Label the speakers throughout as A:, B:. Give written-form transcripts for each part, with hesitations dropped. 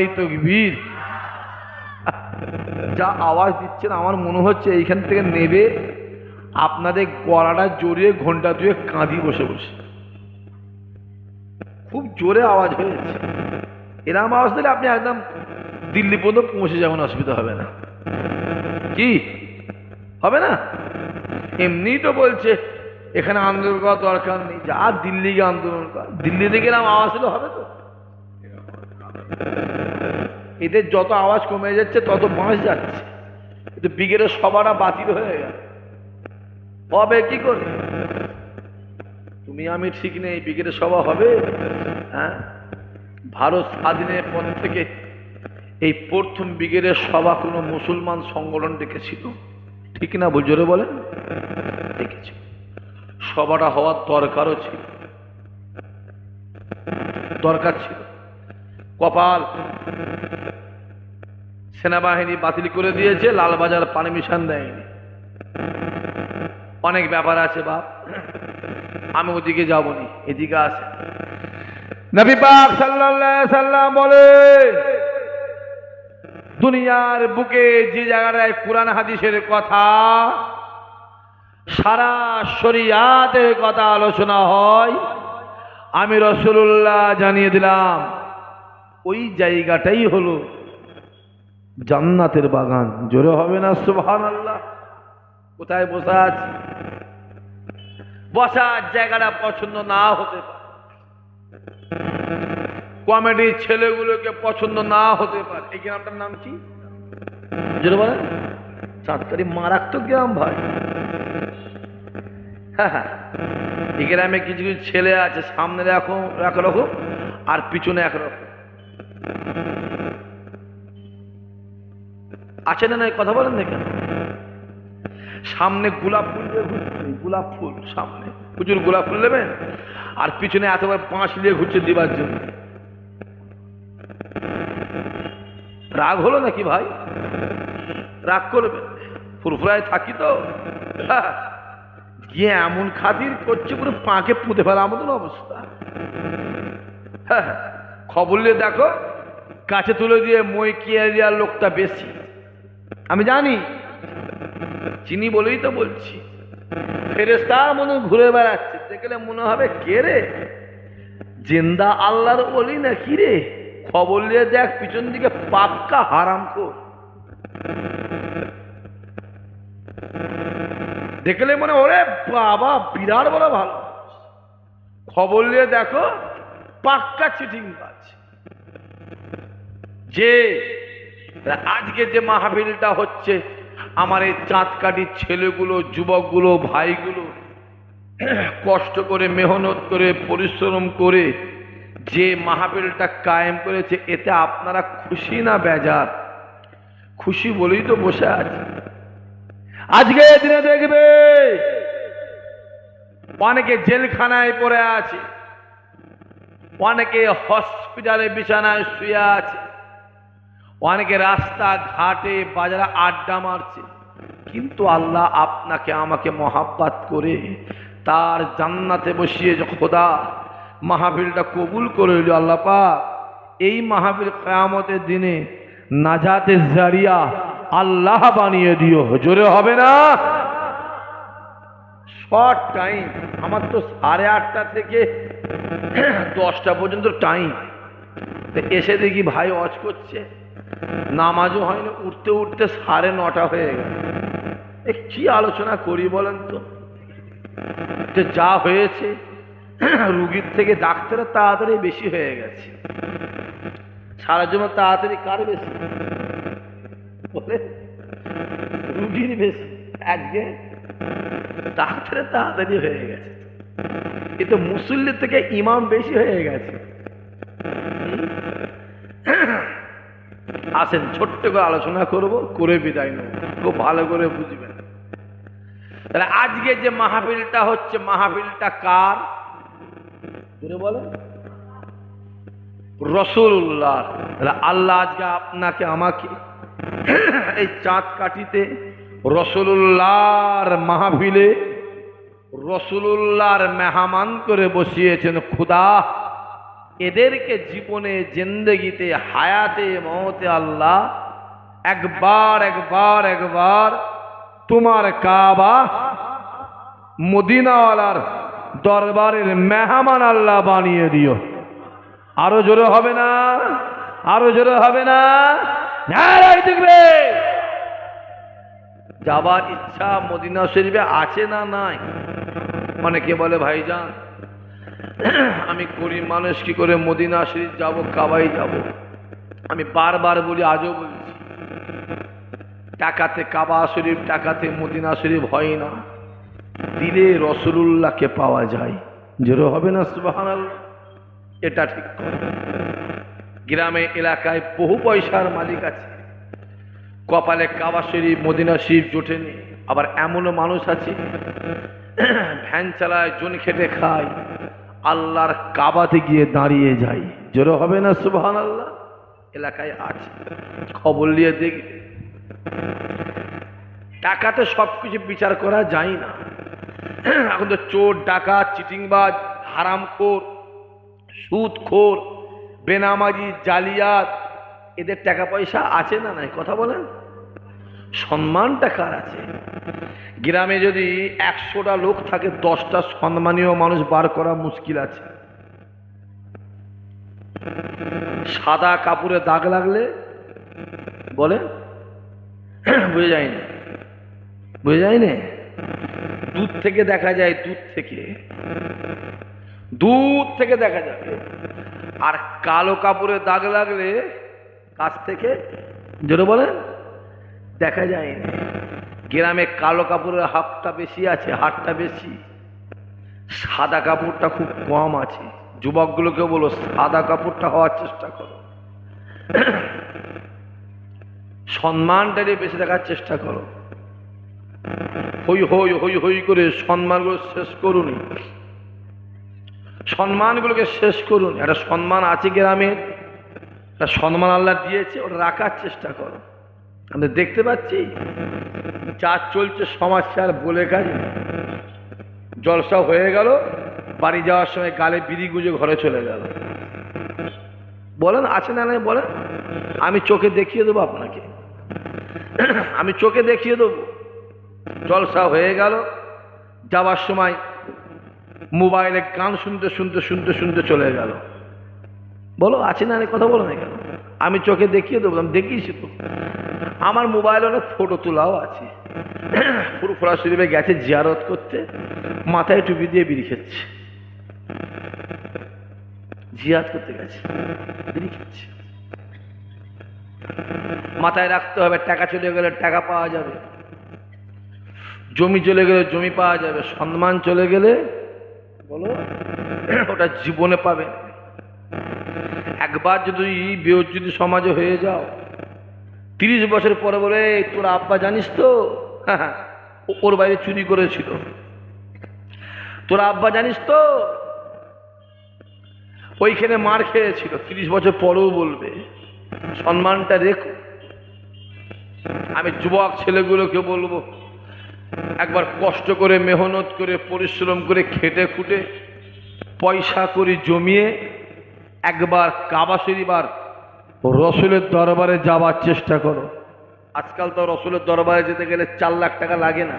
A: নারায়ে তাকবীর। যা আওয়াজ দিচ্ছেন আমার মনে হচ্ছে এইখান থেকে নেবে আপনাদের গলাটা জড়িয়ে ঘন্টা দুয়ে কাঁদি বসে বসে। খুব জোরে আওয়াজ হয়েছে। এরকম আওয়াজ দিলে আপনি একদম দিল্লি পর্যন্ত পৌঁছে যাবেন, অসুবিধা হবে না। কি হবে না? এমনি তো বলছে এখানে আন্দোলন করার দরকার নেই, যা দিল্লি গিয়ে আন্দোলন কর। দিল্লি থেকে এরকম আওয়াজ দিলে হবে তো? এদের যত আওয়াজ কমে যাচ্ছে তত বাঁশ যাচ্ছে। কিন্তু ব্রিগেডের সভাটা বাতিল হয়ে গেল, হবে কি করে? তুমি আমি ঠিক নেই, ব্রিগেডের সভা হবে? হ্যাঁ, ভারত স্বাধীনের পর থেকে এই প্রথম ব্রিগেডের সভা কোনো মুসলমান সংগঠন ডেকেছিল, ঠিক না? জোরে বলেন, ডেকেছিল। সভাটা হওয়ার দরকারও ছিল, দরকার ছিল। কপাল, সেনাবাহিনী বাতিল করে দিয়েছে, লালবাজার পারমিশন দেয়নি। অনেক ব্যাপার আছে বাপ, আমি ওদিকে যাবনি, এদিকে আছে। নবী পাক সাল্লাল্লাহু আলাইহি সাল্লাম বলে, দুনিয়ার বুকে যে জায়গায় কুরআন হাদিসের কথা, সারা শরিয়াতের কথা আলোচনা হয়, আমি রাসূলুল্লাহ জানিয়ে দিলাম ওই জায়গাটাই হলো জান্নাতের বাগান। জোরে হবে না সুবহানাল্লাহ? কোথায় বসা আছি, বসার জায়গাটা পছন্দ না হতে পারে, কমেডির ছেলেগুলোকে পছন্দ না হতে পারে। এই গ্রামটার নাম কি জোরে বলেন? চাঁদকারি। মারাত্মক গ্রাম ভাই। হ্যাঁ, এই গ্রামে কিছু কিছু ছেলে আছে, সামনে একরকম আর পিছনে একরকম আছে না? নাই কথা বলেন না কেন? সামনে গোলাপ ফুল দিয়ে ঘুরছে, গোলাপ ফুল সামনে প্রচুর গোলাপ ফুল নেবেন, আর পিছনে এতবার বাঁশ নিয়ে ঘুরছে দিবার জন্য। রাগ হলো নাকি ভাই? রাগ করবেন, ফুরফুরায় থাকি তো। গিয়ে এমন খাতির করছে পুরো পাকে পুঁতে ফেলা আমাদের অবস্থা। খবর নিয়ে দেখো, কাছে তুলে দিয়ে মই কিয়ারিয়ার লোকটা বেশি। আমি জানি, চিনি বলেই তো বলছি। ফেরেশতার মনে ঘুরে বেড়াচ্ছে, দেখলে মনে হবে কে রে, জিন্দা আল্লাহর ওলি না কি রে? খবর নিয়ে দেখ, পিছন দিকে পাক্কা হারামখোর। দেখলে মনে ওরে বাবা বিরাট বড় ভালো। খবর নিয়ে দেখো পাক্কা চিটিং বাজ। যে আজকে যে মাহফিলটা হচ্ছে, আমার এই চাঁদকাঠির ছেলেগুলো, যুবকগুলো, ভাইগুলো কষ্ট করে, মেহনত করে, পরিশ্রম করে যে মাহফিলটা কায়েম করেছে, এতে আপনারা খুশি না বেজার? খুশি বলেই তো বসে আছে। আজকে দিনে দেখবে অনেকে জেলখানায় পড়ে আছে, অনেকে হসপিটালে বিছানায় শুয়ে আছে, অনেকে রাস্তা ঘাটে বাজারে আড্ডা মারছে। কিন্তু আল্লাহ আপনাকে আমাকে মহাব্বত করে তার জান্নাতে বসিয়ে যে খোদা মাহফিলটা কবুল করে নিল। আল্লাহ পাক এই মাহফিল কিয়ামতের দিনে নাজাতের জারিয়া আল্লাহ বানিয়ে দিও। জোরে হবে না? শর্ট টাইম, আমার তো 8:30 থেকে 10টা পর্যন্ত টাইম। এসে দেখি ভাই ওয়াজ করছে, নামাজও হয়নি, উঠতে উঠতে 9:30 হয়ে গেল। কি আলোচনা করি বলেন তো? যে যা হয়েছে, রুগীর থেকে ডাক্তারের তাড়াতাড়ি বেশি হয়ে গেছে। সারা জন্য তাড়াতাড়ি কার বেশি বলে? রুগীর বেশি। আজকে ডাক্তারের তাড়াতাড়ি হয়ে গেছে, এ তো মুসল্লির থেকে ইমাম বেশি হয়ে গেছে। আসেন ছোট্ট করে আলোচনা করব, করে বিদায় নেব, খুব ভালো করে বুঝবেন। তাহলে আজকে যে মাহফিলটা হচ্ছে, মাহফিলটা কার? বলেন, রাসূলুল্লাহ। আল্লাহ আজকে আপনাকে আমাকে এই চাঁদকাঠিতে রাসূলুল্লাহর মাহফিলে রাসূলুল্লাহর মেহমান করে বসিয়েছেন। খোদা এদেরকে জীবনে জিন্দেগিতে হায়াতে মওতে আল্লাহ একবার একবার একবার তোমার কাবা মদিনাওয়ালার দরবারের মেহমান আল্লাহ বানিয়ে দিও। আরো জোরে হবে না? আরো জোরে হবে না? নারায়ে তাকবীর। যাবার ইচ্ছা মদিনা শরীফে আছে না নাই? অনেকে বলে ভাইজান আমি গরিব মানুষ কি করে মদিনা শরীফ যাব, কাবায় যাব। আমি বারবার বলি, আজও বলছি, টাকাতে কাবা শরীফ, টাকাতে মদিনা শরীফ হয় না, দিলে রাসূলুল্লাহকে পাওয়া যায়। জোরে হবে না সুবহানাল্লাহ? এটা ঠিক। গ্রামে এলাকায় বহু পয়সার মালিক আছে, কপালে কাবা শরীফ মদিনা শরীফ জোটেনি। আবার এমনও মানুষ আছে ভ্যান চালায়, জন খেটে খায়, আল্লাহর কাবাতে গিয়ে দাঁড়িয়ে যায়। জোরে হবে না সুবহানাল্লাহ? এলাকায় আছে, খবর নিয়ে দেখবে। টাকাতে সবকিছু বিচার করা যায় না। এখন তো চোর, ডাকাত, চিটিংবাজ, হারামখোর, সুদখোর, বেনামাজি, জালিয়াত, এদের টাকা পয়সা আছে না নাই? কথা বলেন। সম্মানটা কার আছে? গ্রামে যদি 100টা লোক থাকে, 10টা সম্মানীয় মানুষ বার করা মুশকিল আছে। সাদা কাপড়ে দাগ লাগলে বলে বুঝে যায়নি, বুঝে যায়নি। দূর থেকে দেখা যায়, দূর থেকে দেখা যাবে। আর কালো কাপড়ে দাগ লাগলে কাছ থেকে, যেটা বলেন, দেখা যায় না। গ্রামে কালো কাপড়ের হাতটা বেশি আছে, হাতটা বেশি, সাদা কাপড়টা খুব কম আছে। যুবকগুলোকে বলো সাদা কাপড়টা হওয়ার চেষ্টা করো, সম্মানটা বেশি দেখার চেষ্টা করো। হই হই হই হই করে সম্মানগুলো শেষ করুন, সম্মানগুলোকে শেষ করুন। একটা সম্মান আছে গ্রামের, একটা সম্মান আল্লাহ দিয়েছে, ওটা রাখার চেষ্টা করো। আমরা দেখতে পাচ্ছি যা চলছে সমাজে, আর বলে কাজ। জলসা হয়ে গেল, বাড়ি যাওয়ার সময় গালে বিড়ি গুজে ঘরে চলে গেল। বলেন আছে না নাই? বলেন। আমি চোখে দেখিয়ে দেবো আপনাকে, আমি চোখে দেখিয়ে দেবো। জলসা হয়ে গেল, যাওয়ার সময় মোবাইলে গান শুনতে শুনতে শুনতে শুনতে চলে গেল। বলো আছে না? কথা বলো না কেন? আমি চোখে দেখিয়ে দেবো, আমি দেখিয়েছি তো। আমার মোবাইলে অনেক ফটো তোলাও আছে। ফুরফুরা শরীফে গেছে জিয়ারত করতে, মাথায় টুপি দিয়ে বিড়ি খেচ্ছে। জিয়ারত করতে গেছে, বিড়ি খেচ্ছে। মাথায় রাখতে হবে, টাকা চলে গেলে টাকা পাওয়া যাবে, জমি চলে গেলে জমি পাওয়া যাবে, সম্মান চলে গেলে বলো ওটা জীবনে পাবে। একবার যদি বেইজ্জতি সমাজে হয়ে যাও, 30 বছর পরে বলে তোর আব্বা জানিস তো ওর বাইরে চুরি করেছিল, তোর আব্বা জানিস তো ওইখানে মার খেয়েছিল। 30 বছর পরেও বলবে। সম্মানটা রেখো। আমি যুবক ছেলেগুলোকে বলবো, একবার কষ্ট করে, মেহনত করে, পরিশ্রম করে, খেটে খুটে পয়সা করে জমিয়ে একবার কাবা শরীফ আর রসুলের দরবারে যাওয়ার চেষ্টা করো। আজকাল তো রসুলের দরবারে যেতে গেলে 4 লাখ টাকা লাগে না,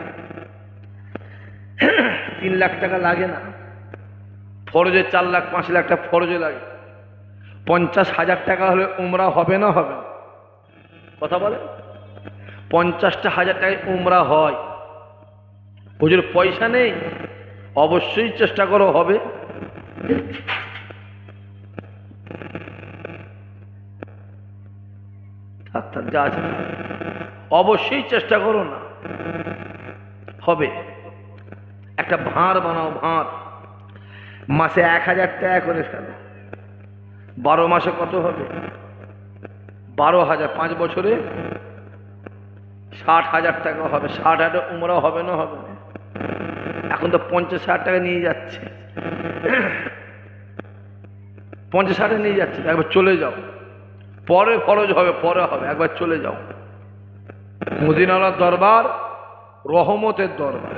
A: 3 লাখ টাকা লাগে না। ফরজে 4 লাখ 5 লাখ টাকা ফরজে লাগে। 50,000 টাকা হলে উমরা হবে না? হবে। কথা বলে 50,000 টাকায় উমরা হয়। হুজুর পয়সা নেই, অবশ্যই চেষ্টা করো, হবে। যা আছে অবশ্যই চেষ্টা করো না, হবে। একটা ভাঁড় বানাও, ভাঁড় মাসে 1000 টাকা করে ফেলো, 12 মাসে কত হবে? 12,000। 5 বছরে 60,000 টাকা হবে। 60,000 উমরা হবে না? হবে না। এখন তো 50,000 টাকা নিয়ে যাচ্ছে, 50,000 নিয়ে যাচ্ছে। একবার চলে যাও, পরে ফরজ হবে, পরে হবে, একবার চলে যাও। মদিনার দরবার রহমতের দরবার,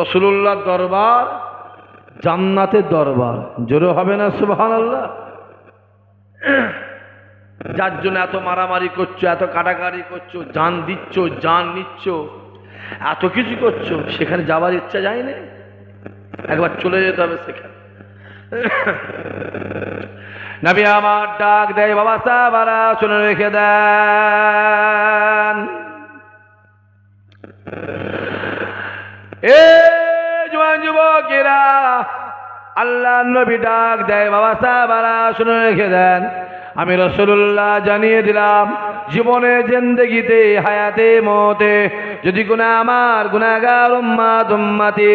A: রাসূলুল্লাহর দরবার জান্নাতের দরবার। জোরে হবে না সুবহানাল্লাহ? যার জন্য এত মারামারি করছো, এত কাটাকাটি করছো, জান দিচ্ছ, জান নিচ্ছ, এত কিছু করছো, সেখানে যাবার ইচ্ছা যায় না? একবার চলে যেতে হবে সেখানে। নবী আমার ডাক দেয়, বাবা সাহাবারা শুনে রেখে দেন, এ জওয়ান যুবকেরা, আল্লাহ নবী ডাক দেয়, বাবা সাহাবারা শুনে রেখে দেন, আমি রাসূলুল্লাহ জানিয়ে দিলাম, জীবনে জিন্দেগিতে হায়াতে মতে যদি আমার গুনাহগার উম্মতি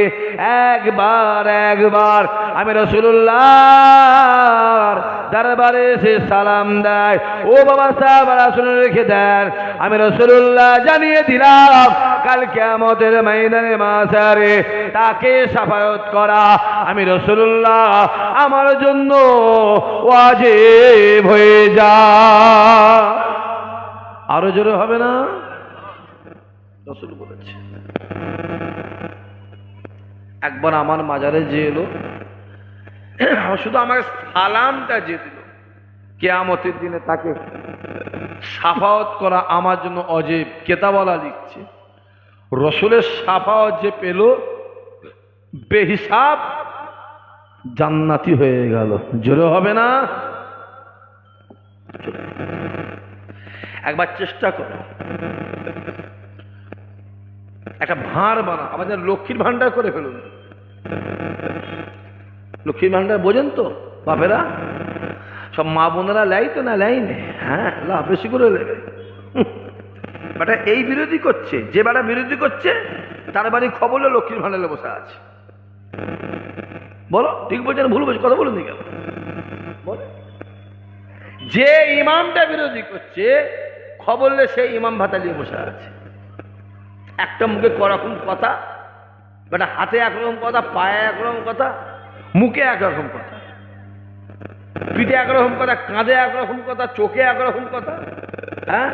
A: একবার আমি রাসূলুল্লাহর দরবারে সে সালাম দেয়, ও বাবা সাহাবারা শুনে রেখে দেন, আমি রাসূলুল্লাহ জানিয়ে দিলাম, কাল কিয়ামতের ময়দানে মাশারে তাকে শাফায়াত করা আমি রাসূলুল্লাহ আমার জন্য ওয়াজিব হয়ে যায়। আরো জোরে হবে না? রাসূল বলেছে। একবার আমার মাজারে যে এলো, শুধু আমার সালামটা যে দিল, কিয়ামতের দিনে তাকে শাফায়াত করা আমার জন্য অজীব। কেতাবওয়ালা লিখছে, রাসূলের শাফায়াত যে পেল বেহিসাব জান্নাতি হয়ে গেল। জোরে হবে না? একবার চেষ্টা করো, একটা ভাঁড় বানা, আমাদের লক্ষ্মীর ভান্ডার করে ফেলুন। লক্ষ্মীর ভান্ডার বোঝেন তো বাপেরা? সব মা বোনেরা লেয় তো না লেয় নে? হ্যাঁ, লাভ বেশি করে লেবে। বেটা এই বিরোধী করছে, যে বেটা বিরোধী করছে তার বাড়ি খবর লক্ষ্মীর ভান্ডারে বসে আছে। বলো ঠিক বলছেন ভুল বলছি? কথা বলুন কেন? বলো, যে ইমামটা বিরোধী করছে খবর সেই ইমাম ভাতা নিয়ে বসে আছে। একটা মুখে করকম কথা, বেটা হাতে একরকম কথা, পায়ে একরকম কথা, মুখে একরকম কথা, পিঠে একরকম কথা, কাঁধে একরকম কথা, চোখে একরকম কথা। হ্যাঁ,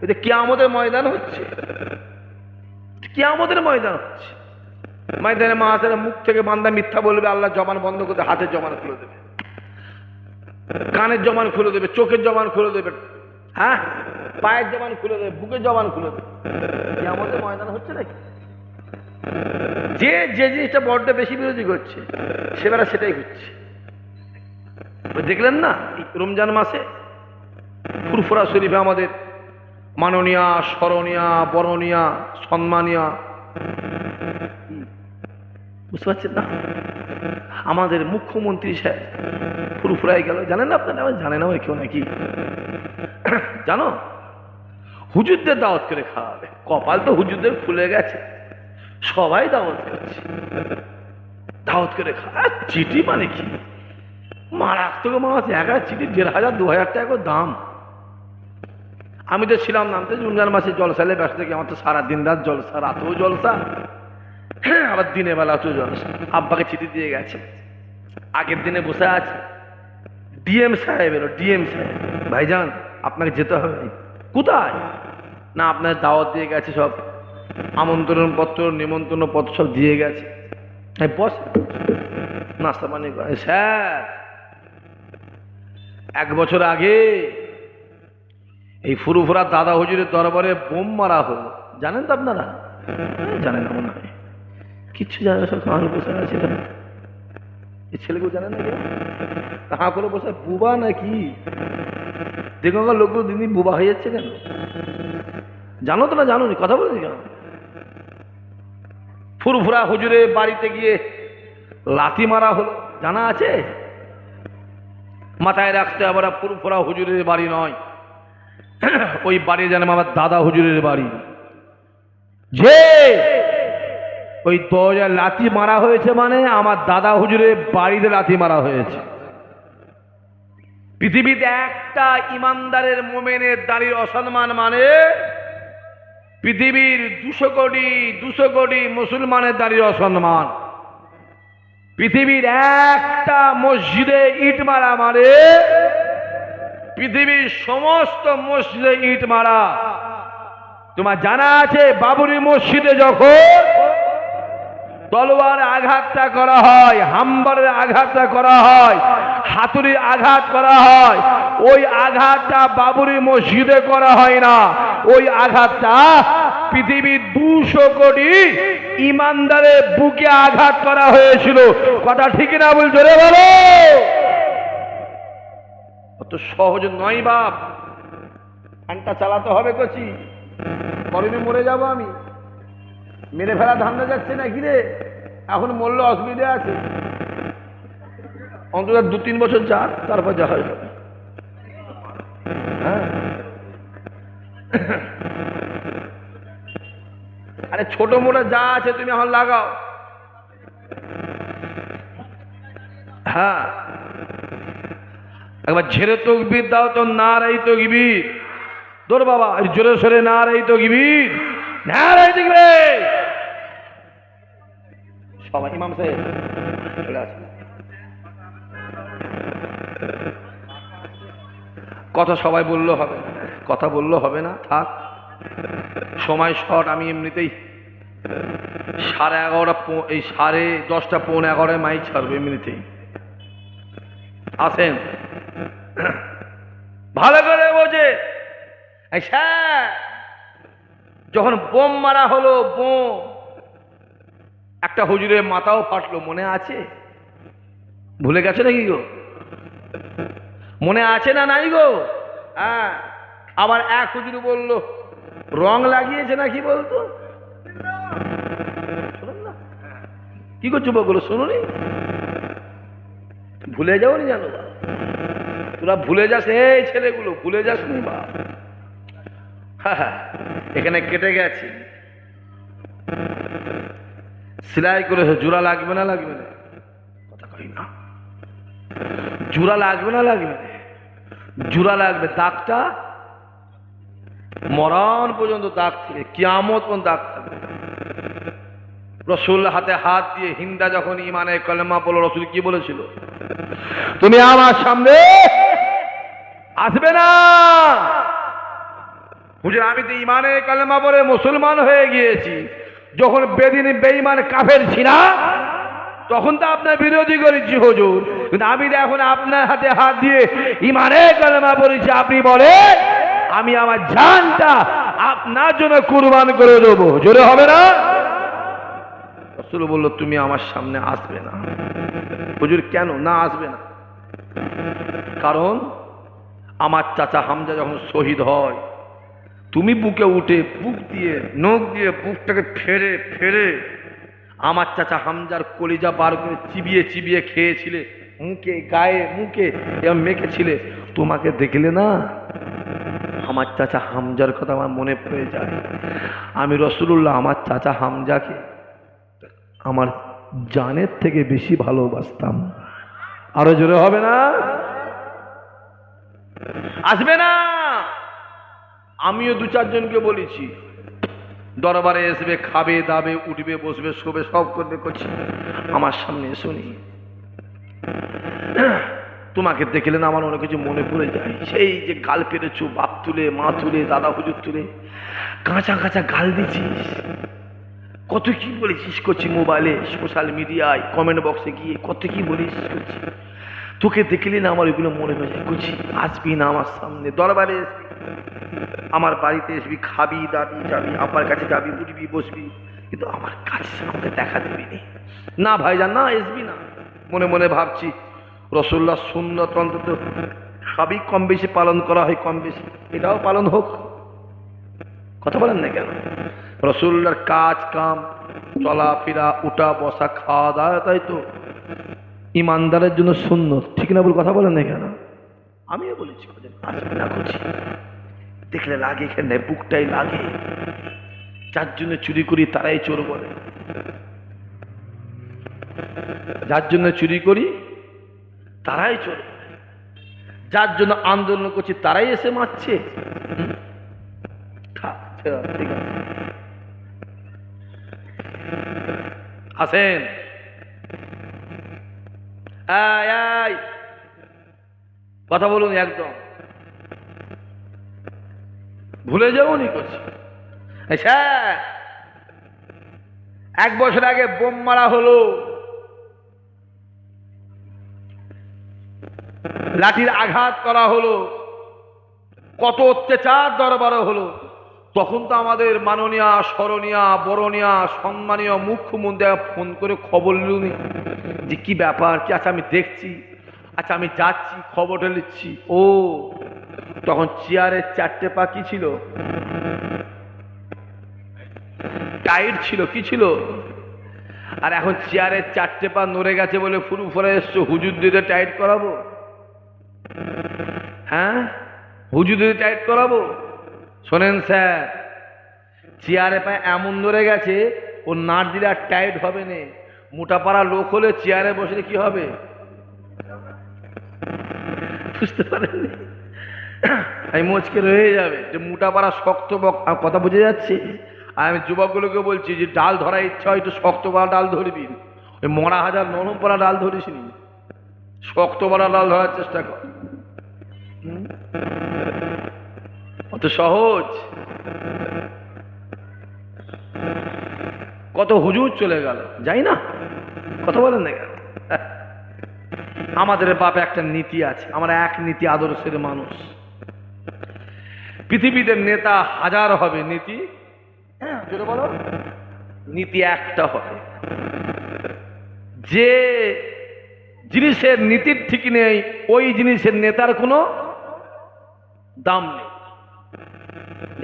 A: এটা কিয়ামতের ময়দান হচ্ছে, কিয়ামতের ময়দান হচ্ছে। ময়দানে মাঝে মুখ থেকে বান্দা মিথ্যা বলবে, আল্লাহ জবান বন্ধ করে হাতের জবান খুলে দেবে, কানের জবান খুলে দেবে, চোখের জবান খুলে দেবে, হ্যাঁ পায়ের জবান খুলে দেবে, বুকের জবান খুলে দেবে। কিয়ামতের ময়দান হচ্ছে নাকি? যে যে জিনিসটা বড্ড বেশি বিরোধী করছে সেবারে সেটাই হচ্ছে। দেখলেন না রমজান মাসে ফুরফুরা শরীফে আমাদের মাননীয়া, স্মরণীয়া, বরণীয়া, সম্মানীয়া, বুঝতে পারছেন না, আমাদের মুখ্যমন্ত্রী সাহেব ফুরফুরাই গেল। জানেন না আপনারা? জানেন না কেউ নাকি? জানো, হুজুরদের দাওয়াত করে খাওয়াবে। কপাল তো হুজুরদের খুলে গেছে, সবাই দাওয়াত করছে, দাওয়াত করে খাওয়া। চিঠি মানে কি মারাত্মক মাছ, একটা চিঠি 1500 2000 টাকা দাম। আমি তো ছিলাম নামতে রমজান মাসে জলসালে ব্যস্ত থেকে, আমার তো সারাদিন রাত জলসা, রাতেও জলসা, আবার দিনে বেলাতেও জলসা। আব্বাকে চিঠি দিয়ে গেছে, আগের দিনে বসে আছে, ডিএম সাহেব এলো। ডিএম সাহেব, ভাইজান আপনাকে যেতে হবে। কোথায়? না আপনার দাওয়াত দিয়ে গেছে, সব আমন্ত্রণ পত্র, নিমন্ত্রণ পত্র সব দিয়ে গেছে। বস, নাস্তা পানি করে। স্যার, 1 বছর আগে এই ফুরুফুরা দাদা হুজুরের দরবারে বোম মারা হলো, জানেন তো আপনারা? জানেন না মনে হয়, কিচ্ছু জানে না, সব কাহার বসে আছে। এই ছেলেকেও জানেন না, কাহা করে বসে বুবা নাকি? দেখো লোকগুলো দিন দিন বুবা হয়ে যাচ্ছে কেন? জানো তো না? জানো নি? কথা বলছি কেন? ফুরফুরা হুজুরের বাড়িতে গিয়ে লাথি মারা হলো, জানা আছে? মাথায় রাখতে আবার ফুরফুরা হুজুরের বাড়ি নয়, ওই বাড়ি জানেন আমার দাদা হুজুরের বাড়ি। যে ওই দরজায় লাথি মারা হয়েছে মানে আমার দাদা হুজুরের বাড়িতে লাথি মারা হয়েছে। পৃথিবীতে একটা ইমানদারের মোমেনের দাড়ির অসম্মান মানে পৃথিবীর 200 কোটি মুসলমানের দাড়ির অসম্মান। পৃথিবীর একটা মসজিদে ইট মারা মানে পৃথিবীর সমস্ত মসজিদে ইট মারা। তোমার জানা আছে বাবরি মসজিদে যখন তলোয়ারে আঘাতটা করা হয়, হাম্বারের আঘাতটা করা হয়, হাতুড়ির আঘাত করা হয়। ওই আঘাতটা বাবরি মসজিদে করা হয় না, ওই আঘাতটা পৃথিবীর 200 কোটি ইমানদারের বুকে আঘাত করা হয়েছিল। কথা ঠিক না বল, জোরে বলো। অত সহজ নয় বাপ, ফ্যানটা চালাতে হবে কচি, গরমে মরে যাব আমি। মেরে ফেলা ধান্দা যাচ্ছে না কি রে? এখন মরলে অসুবিধা আছে, অন্তত 2-3 বছর যাক, তারপর যা হয় হবে। হ্যাঁ, আরে ছোট মোটো যা আছে তুমি এখন লাগাও। হ্যাঁ, একবার ঝেড়ে তকবীর দাও তো, নারাই তকবীর। তোর বাবা জোরে সরে নারাই তকবীর, নারাই তকবীর। সবাই ইমাম সাহেব চলে আসে। কথা সবাই বললো হবে না, কথা বললো হবে না, থাক। সময় শর্ট, আমি এমনিতেই 11:30 এই 10:30 পৌনে 11 মাইক ছাড়বো এমনিতেই। আসেন ভালো করে বোঝে। যখন বোম মারা হলো, বোম, একটা হুজুরের মাথাও ফাটলো, মনে আছে? ভুলে গেছে নাকি গো? মনে আছে না নাই গো? হ্যাঁ, আবার এক হুজুর বলল রং লাগিয়েছে নাকি বলতো। কি করছো বলো, শোনোনি? ভুলে যাওনি জানো, তোরা ভুলে যাস, এই ছেলেগুলো ভুলে যাস নি বা। হ্যাঁ, এখানে কেটে গেছে, সেলাই করেছে, জোড়া লাগবে না লাগবে না? কথা কই না, জোড়া লাগবে না লাগবে না? জোড়া লাগবে, দাগটা মরণ পর্যন্ত দাগ থেকে কিয়ামত পর্যন্ত দাগ থাকবে। রসুল হাতে হাত দিয়ে হিন্দা যখন ইমানে কলেমা বলো, রসুল কি বলেছিল? তুমি আমার সামনে আসবে না। হুজুর আমি তো ইমানে কলেমা বলে মুসলমান হয়ে গিয়েছি, যখন বেদিন বেঈমান কাফের ছিলাম তখন তো আপনার বিরোধী করেছি হুজুর, কিন্তু আমি এখন আপনার হাতে হাত দিয়ে ইমানে কলেমা বলেছি, আপনি বলে আমি আমার জানটা আপনার জন্য কুরবান করে দেবো। জোরে হবে না? রাসূল বলল তুমি আমার সামনে আসবে না। হুজুর কেন না আসবে না? কারণ আমার চাচা হামজা যখন শহীদ হয়, তুমি বুকে উঠে বুক দিয়ে নখ দিয়ে বুকটাকে ফেরে ফেরে আমার চাচা হামজার কলিজা বার করে চিবিয়ে চিবিয়ে খেয়েছিলে, মুখে গায়ে মুখে এরকম মেখেছিলে। তোমাকে দেখলে না আমার চাচা হামজার কথা আমার মনে পড়ে যায়। আমি রাসূলুল্লাহ আমার চাচা হামজাকে আমার জানের থেকে বেশি ভালোবাসতাম। আরো জোরে হবে না? আসবে না। আমিও 2-4 জনকে বলেছি, দরবারে আসবে, খাবে দাবে, উঠবে বসবে শোবে সব করবে, করছি আমার সামনে শুনি। তোমাকে দেখলে না আমার অনেক কিছু মনে পড়ে যায়। সেই যে গাল পেরেছো, বাপ তুলে, মা তুলে, দাদা হুজুর তুলে, কাঁচা কাঁচা গাল দিছিস, কত কি বলেছিস করছি, মোবাইলে, সোশ্যাল মিডিয়ায়, কমেন্ট বক্সে গিয়ে কত কি বলিস করছি। তোকে দেখলে না আমার ওইগুলো মনে হয়ে যায়। করছি আসবি না আমার সামনে, দরবারে আসবি, আমার বাড়িতে আসবি, খাবি দাবি যাবি, আব্বার কাছে যাবি, উঠবি বসবি, কিন্তু আমার কাছে আমাকে দেখা দিবি না ভাইজান, না আসবি না। মনে মনে ভাবছি রাসূলুল্লাহ সুন্নাত অন্তত সবই কম বেশি পালন করা হয়, কম বেশি এটাও পালন হোক। কথা বলেন না কেন? রাসূলুল্লাহর কাজ কাম, চলাফেরা, উঠা বসা, খাওয়া দাওয়া, তাই তো ইমানদারের জন্য সুন্নত, ঠিক না? বল, কথা বলেন না কেন? আমিও বলেছি আসবে না, করছি দেখলে লাগে, এখানে বুকটাই লাগে। যার জন্য চুরি করি তারাই চোর বলে, যার জন্য চুরি করি তারাই চোর বলে, যার জন্য আন্দোলন করছি তারাই এসে মারছে। ঠিক আছে, আসেন। কথা বলুন, একদম ভুলে যাবো নি করছি। 1 বছর আগে বোম মারা হলো, লাঠির আঘাত করা হলো, কত অত্যাচার দরবারে হলো, তখন তো আমাদের মাননীয় স্মরণীয় বরণীয় সম্মানীয় মুখ্যমন্ত্রী ফোন করে খবর নিলুনি যে কি ব্যাপার কি। আচ্ছা আমি দেখছি, আচ্ছা আমি যাচ্ছি, খবরটা নিচ্ছি। ও তখন চেয়ারের 4টে পা কি ছিল? টাইট ছিল। কি ছিল? আর এখন চেয়ারের 4টে পা নড়ে গেছে বলে ফুরু ফরে এসছো, হুজুর দিতে টাইট করাবো? হ্যাঁ, হুজুর দিতে টাইট করাবো? শোনেন স্যার, চেয়ারে পায়ে এমন ধরে গেছে ও নাট দিলে আর টাইট হবে না। মোটা পাড়া লোক হলে চেয়ারে বসলে কি হবে বুঝতে পারেন? আমি মুচকে রয়ে যাবে যে মোটা পাড়া শক্ত কথা বুঝে যাচ্ছে। আর আমি যুবকগুলোকে বলছি যে ডাল ধরার ইচ্ছা হয় একটু শক্ত পাড়া ডাল ধরবি, ওই মরা হাজার নরম পাড়া ডাল ধরিস নি, শক্ত পাড়া ডাল ধরার চেষ্টা কর। অত সহজ? কত হুজুর চলে গেল, যাই না? কথা বলেন না কেন? আমাদের বাপে একটা নীতি আছে, আমরা এক নীতি আদর্শের মানুষ। পৃথিবীতে নেতা হাজার হবে, নীতি বলো নীতি একটা হবে। যে জিনিসের নীতির ঠিক নেই ওই জিনিসের নেতার কোনো দাম নেই।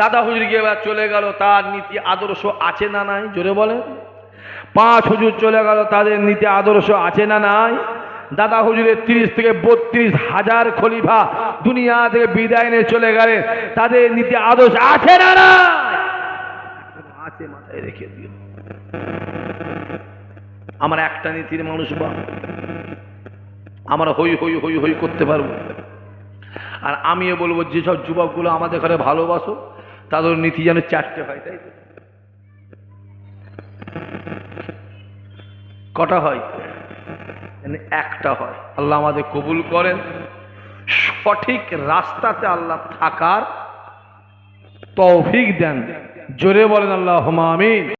A: দাদা হুজুর গিয়ে চলে গেল, তার নীতি আদর্শ আছে না নাই? জোরে বলে। 5 হুজুর চলে গেল, তাদের নীতি আদর্শ আছে না নাই? দাদা হুজুরের 30 থেকে 32 হাজার খলিফা দুনিয়া থেকে বিদায় নিয়ে চলে গেলেন, তাদের নীতি আদর্শ আছে না নাই? আছে, মাথায় রেখে দিও। আমরা একটা নীতির মানুষ, বা আমরা হই হই হই হই করতে পারবো। আর আমিও বলবো যেসব যুবকগুলো আমাদের ঘরে ভালোবাসো তাদের নীতি যেন 4টে হয়, তাই তো? কটা হয়? একটা হয়। আল্লাহ আমাদের কবুল করেন, সঠিক রাস্তাতে আল্লাহ থাকার তৌফিক দেন। জোরে বলেন আল্লাহুম্মা আমিন।